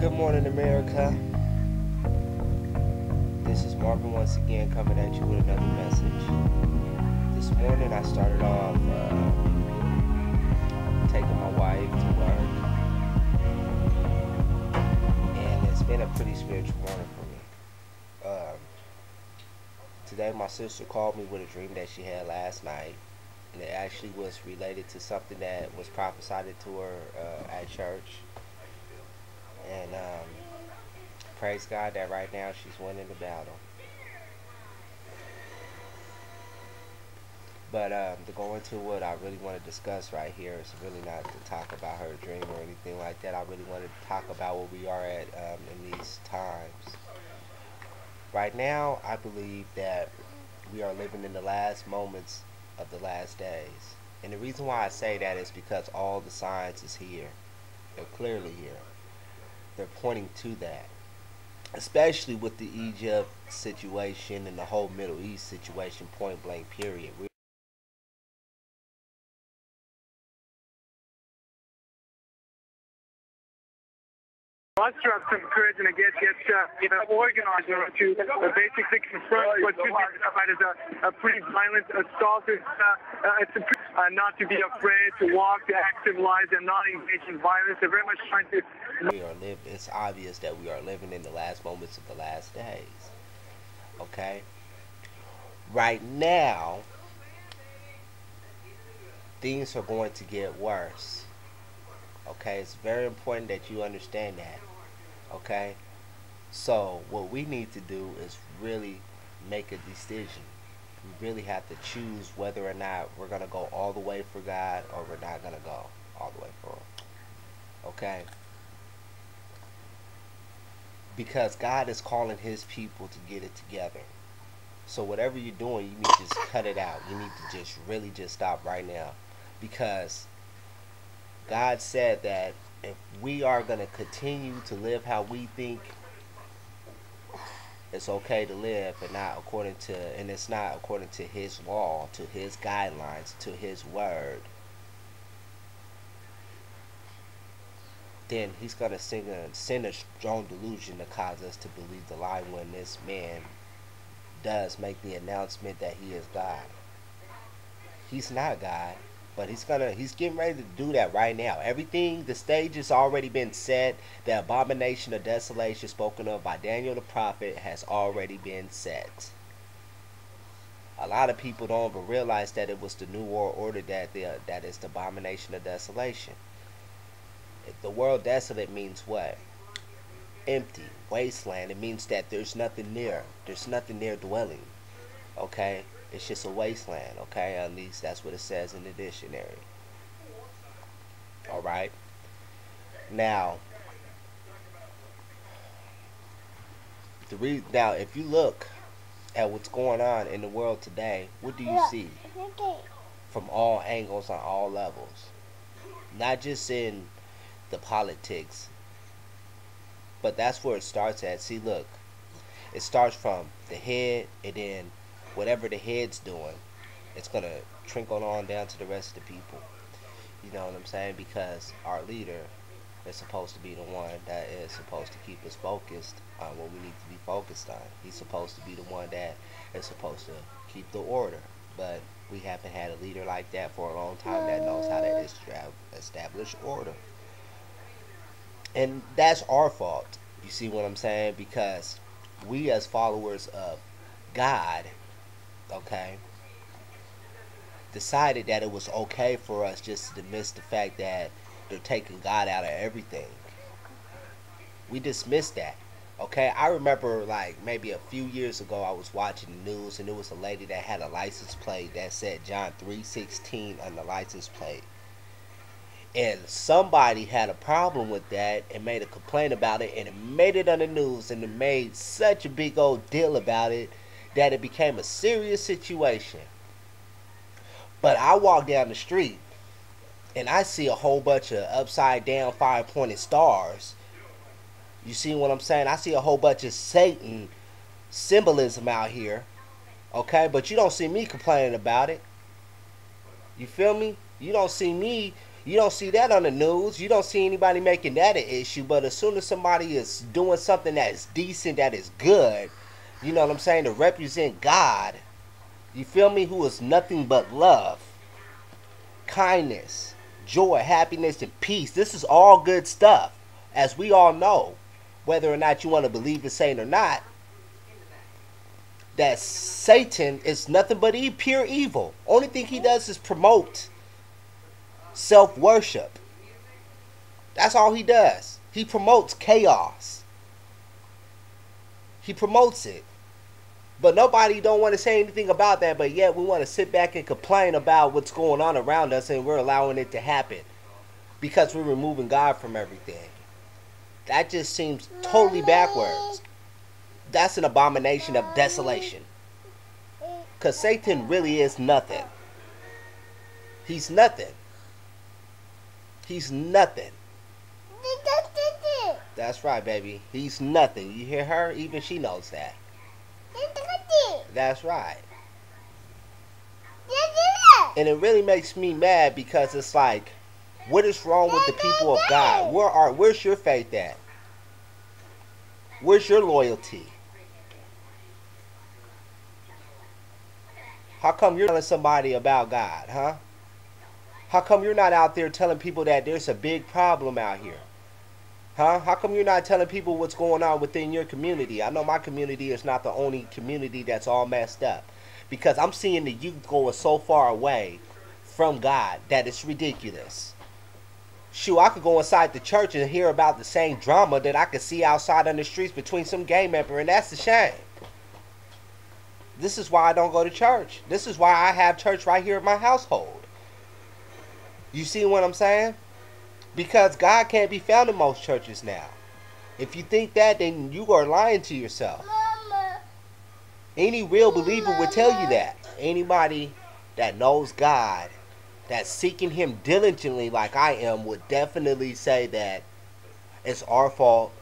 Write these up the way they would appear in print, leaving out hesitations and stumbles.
Good morning, America. This is Marvin once again coming at you with another message. This morning I started off taking my wife to work, and it's been a pretty spiritual morning for me. Today my sister called me with a dream that she had last night, and it actually was related to something that was prophesied to her at church. And praise God that right now she's winning the battle. But to go into what I really want to discuss right here is really not to talk about her dream or anything like that. I really wanted to talk about where we are at in these times. Right now, I believe that we are living in the last moments of the last days. And the reason why I say that is because all the signs is here. They're clearly here. They're pointing to that. Especially with the Egypt situation and the whole Middle East situation, point blank period. Muster up some courage and get organized to basically confront what could be described as a pretty violent assault. Not to be afraid to walk the active lives and not engage in violence. They're very much trying to. It's obvious that we are living in the last moments of the last days. Okay? Right now, things are going to get worse. Okay? It's very important that you understand that. Okay? So, what we need to do is really make a decision. We really have to choose whether or not we're going to go all the way for God or we're not going to go all the way for Him. Okay? Because God is calling His people to get it together. So whatever you're doing, you need to just cut it out. You need to just really just stop right now. Because God said that if we are going to continue to live how we think it's okay to live, and it's not according to His law, to His guidelines, to His word, then He's going to send a strong delusion to cause us to believe the lie when this man does make the announcement that he is God. He's not God, but he's getting ready to do that right now. Everything, the stage has already been set. The abomination of desolation spoken of by Daniel the prophet has already been set. A lot of people don't even realize that it was the New World Order that is the abomination of desolation. The word desolate means what? Empty, wasteland. It means that there's nothing near. There's nothing near dwelling. Okay? It's just a wasteland. Okay? At least that's what it says in the dictionary. Alright? Now, if you look at what's going on in the world today, what do you see? From all angles on all levels. Not just in the politics, but that's where it starts at. See, look, it starts from the head, and then whatever the head's doing, it's going to trickle on down to the rest of the people. You know what I'm saying? Because our leader is supposed to be the one that is supposed to keep us focused on what we need to be focused on. He's supposed to be the one that is supposed to keep the order. But we haven't had a leader like that for a long time that knows how to establish order. And that's our fault. You see what I'm saying? Because we as followers of God, okay, decided that it was okay for us just to dismiss the fact that they're taking God out of everything. We dismissed that. Okay, I remember like maybe a few years ago I was watching the news, and there was a lady that had a license plate that said John 3:16 on the license plate. And somebody had a problem with that and made a complaint about it, and it made it on the news, and it made such a big old deal about it that it became a serious situation. But I walk down the street and I see a whole bunch of upside down 5-pointed stars. You see what I'm saying? I see a whole bunch of Satan symbolism out here. Okay, but you don't see me complaining about it. You feel me? You don't see me You don't see that on the news. You don't see anybody making that an issue. But as soon as somebody is doing something that is decent, that is good, you know what I'm saying, to represent God, you feel me, who is nothing but love, kindness, joy, happiness, and peace. This is all good stuff, as we all know, whether or not you want to believe the saying or not, that Satan is nothing but pure evil. Only thing he does is promote self-worship. That's all he does. He promotes chaos. He promotes it. But nobody don't want to say anything about that, but yet we want to sit back and complain about what's going on around us, and we're allowing it to happen because we're removing God from everything. That just seems totally backwards. That's an abomination of desolation. Because Satan really is nothing. He's nothing. He's nothing. That's right, baby. He's nothing. You hear her? Even she knows that. That's right. And it really makes me mad because it's like, what is wrong with the people of God? Where's your faith at? Where's your loyalty? How come you're telling somebody about God, huh? How come you're not out there telling people that there's a big problem out here? Huh? How come you're not telling people what's going on within your community? I know my community is not the only community that's all messed up. Because I'm seeing the youth going so far away from God that it's ridiculous. Shoot, I could go inside the church and hear about the same drama that I could see outside on the streets between some gang member, and that's a shame. This is why I don't go to church. This is why I have church right here in my household. You see what I'm saying? Because God can't be found in most churches now. If you think that, then you are lying to yourself. Mama. Any real believer would tell you that. Anybody that knows God, that's seeking Him diligently like I am, would definitely say that it's our fault.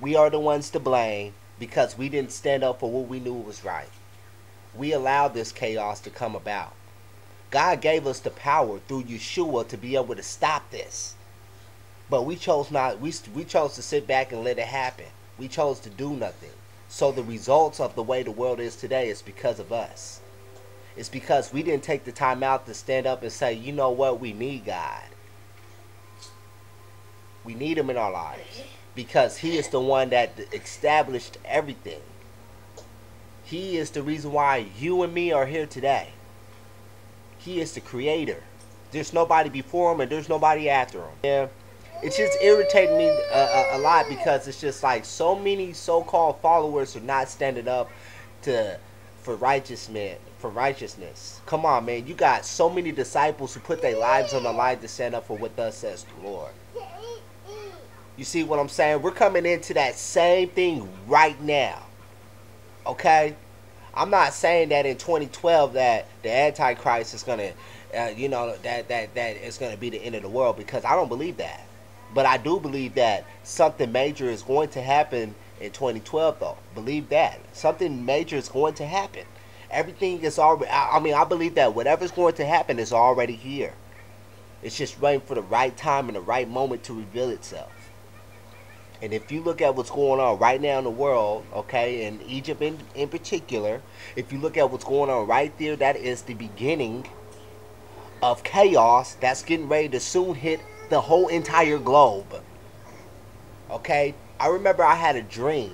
We are the ones to blame because we didn't stand up for what we knew was right. We allowed this chaos to come about. God gave us the power through Yeshua to be able to stop this. But we chose not. We chose to sit back and let it happen. We chose to do nothing. So the results of the way the world is today is because of us. It's because we didn't take the time out to stand up and say, you know what, we need God. We need Him in our lives. Because He is the one that established everything. He is the reason why you and me are here today. He is the creator. There's nobody before Him and there's nobody after Him. Yeah, it's just irritating me a lot because it's just like so many so-called followers are not standing up for righteousness. Come on, man. You got so many disciples who put their lives on the line to stand up for what thus says the Lord. You see what I'm saying? We're coming into that same thing right now. Okay? I'm not saying that in 2012 that the Antichrist is gonna, that it's gonna be the end of the world, because I don't believe that. But I do believe that something major is going to happen in 2012, though. Believe that something major is going to happen. Everything is already. I believe that whatever's going to happen is already here. It's just waiting for the right time and the right moment to reveal itself. And if you look at what's going on right now in the world, okay, in Egypt in particular, if you look at what's going on right there, that is the beginning of chaos that's getting ready to soon hit the whole entire globe. Okay? I remember I had a dream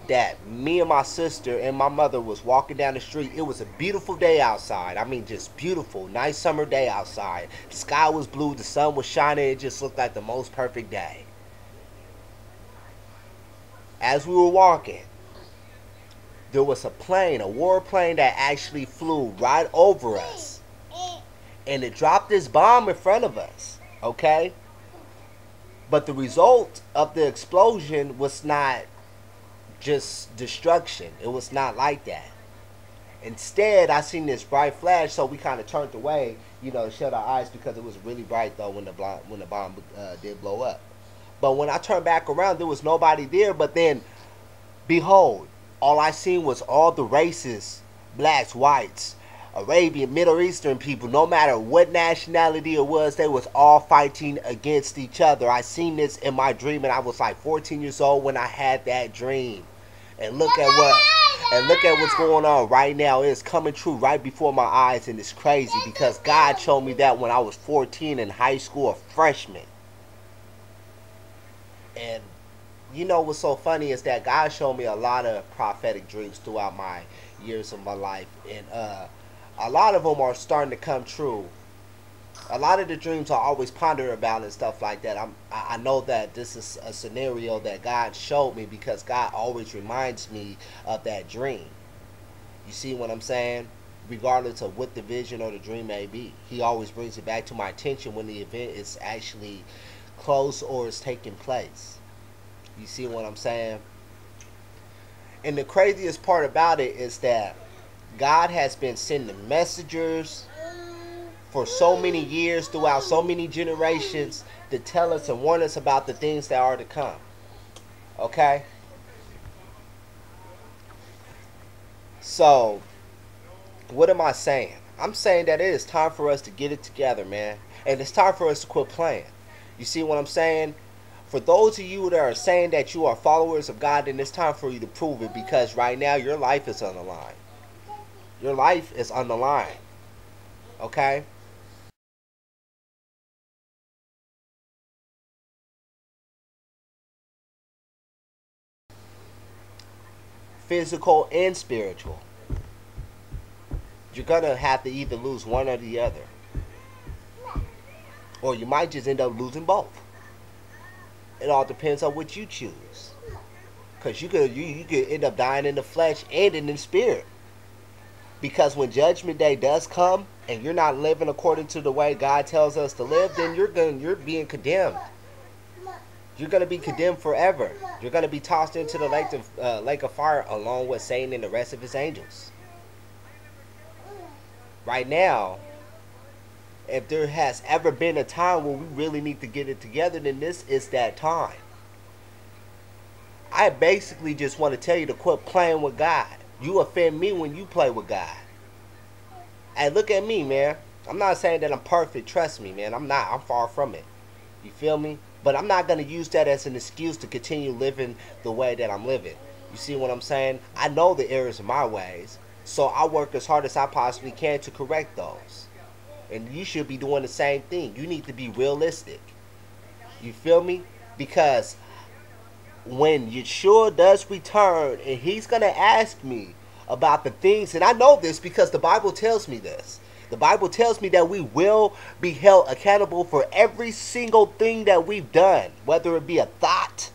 that me and my sister and my mother was walking down the street. It was a beautiful day outside. I mean, just beautiful. Nice summer day outside. The sky was blue. The sun was shining. It just looked like the most perfect day. As we were walking, there was a plane, a warplane that actually flew right over us. And it dropped this bomb in front of us. Okay? But the result of the explosion was not just destruction. It was not like that. Instead, I seen this bright flash, so we kind of turned away, to shut our eyes, because it was really bright though when the bomb did blow up. But when I turned back around, there was nobody there. But then, behold, all I seen was all the races, blacks, whites, Arabian, Middle Eastern people, no matter what nationality it was, they was all fighting against each other. I seen this in my dream, and I was like 14 years old when I had that dream. And look at what's going on right now. It's coming true right before my eyes, and it's crazy because God showed me that when I was 14 in high school, a freshman. And you know what's so funny is that God showed me a lot of prophetic dreams throughout my years of my life, and a lot of them are starting to come true. A lot of the dreams I always ponder about and stuff like that. I know that this is a scenario that God showed me because God always reminds me of that dream. You see what I'm saying? Regardless of what the vision or the dream may be, He always brings it back to my attention when the event is actually close or is taking place. You see what I'm saying? And the craziest part about it is that God has been sending messengers for so many years throughout so many generations to tell us and warn us about the things that are to come. Okay? So, what am I saying? I'm saying that it is time for us to get it together, man. And it's time for us to quit playing. You see what I'm saying? For those of you that are saying that you are followers of God, then it's time for you to prove it, because right now your life is on the line. Your life is on the line. Okay? Physical and spiritual. You're going to have to either lose one or the other. Or you might just end up losing both. It all depends on what you choose. Because you could end up dying in the flesh and in the spirit. Because when Judgment Day does come and you're not living according to the way God tells us to live, then you're being condemned. You're going to be condemned forever. You're going to be tossed into the lake of fire along with Satan and the rest of his angels. Right now, if there has ever been a time where we really need to get it together, then this is that time. I basically just want to tell you to quit playing with God. You offend me when you play with God. Hey, look at me, man. I'm not saying that I'm perfect. Trust me, man. I'm not. I'm far from it. You feel me? But I'm not going to use that as an excuse to continue living the way that I'm living. You see what I'm saying? I know the errors of my ways. So I work as hard as I possibly can to correct those. And you should be doing the same thing. You need to be realistic. You feel me? Because when Yeshua does return and he's going to ask me about the things, and I know this because the Bible tells me this. The Bible tells me that we will be held accountable for every single thing that we've done, whether it be a thought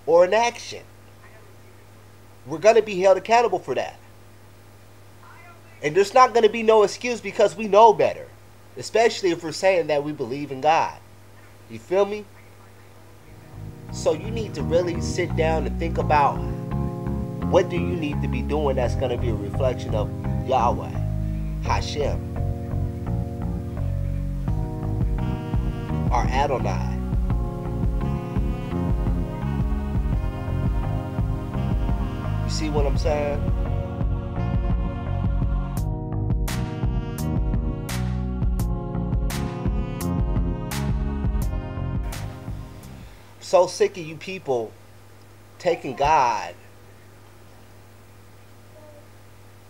or an action. We're going to be held accountable for that. And there's not going to be no excuse because we know better, especially if we're saying that we believe in God. You feel me? So you need to really sit down and think about what do you need to be doing that's going to be a reflection of Yahweh, Hashem, or Adonai. You see what I'm saying? So sick of you people taking God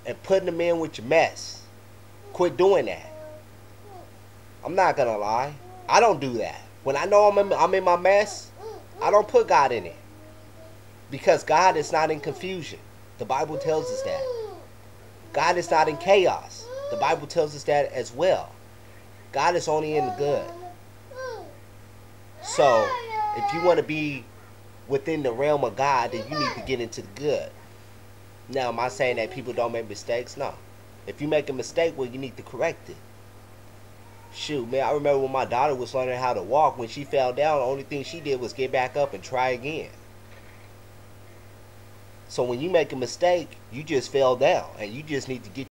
and putting him in with your mess. Quit doing that. I'm not gonna lie. I don't do that. When I know I'm in my mess, I don't put God in it. Because God is not in confusion. The Bible tells us that. God is not in chaos. The Bible tells us that as well. God is only in the good. So, if you want to be within the realm of God, then you need to get into the good. Now, am I saying that people don't make mistakes? No. If you make a mistake, well, you need to correct it. Shoot, man, I remember when my daughter was learning how to walk. When she fell down, the only thing she did was get back up and try again. So when you make a mistake, you just fell down. And you just need to get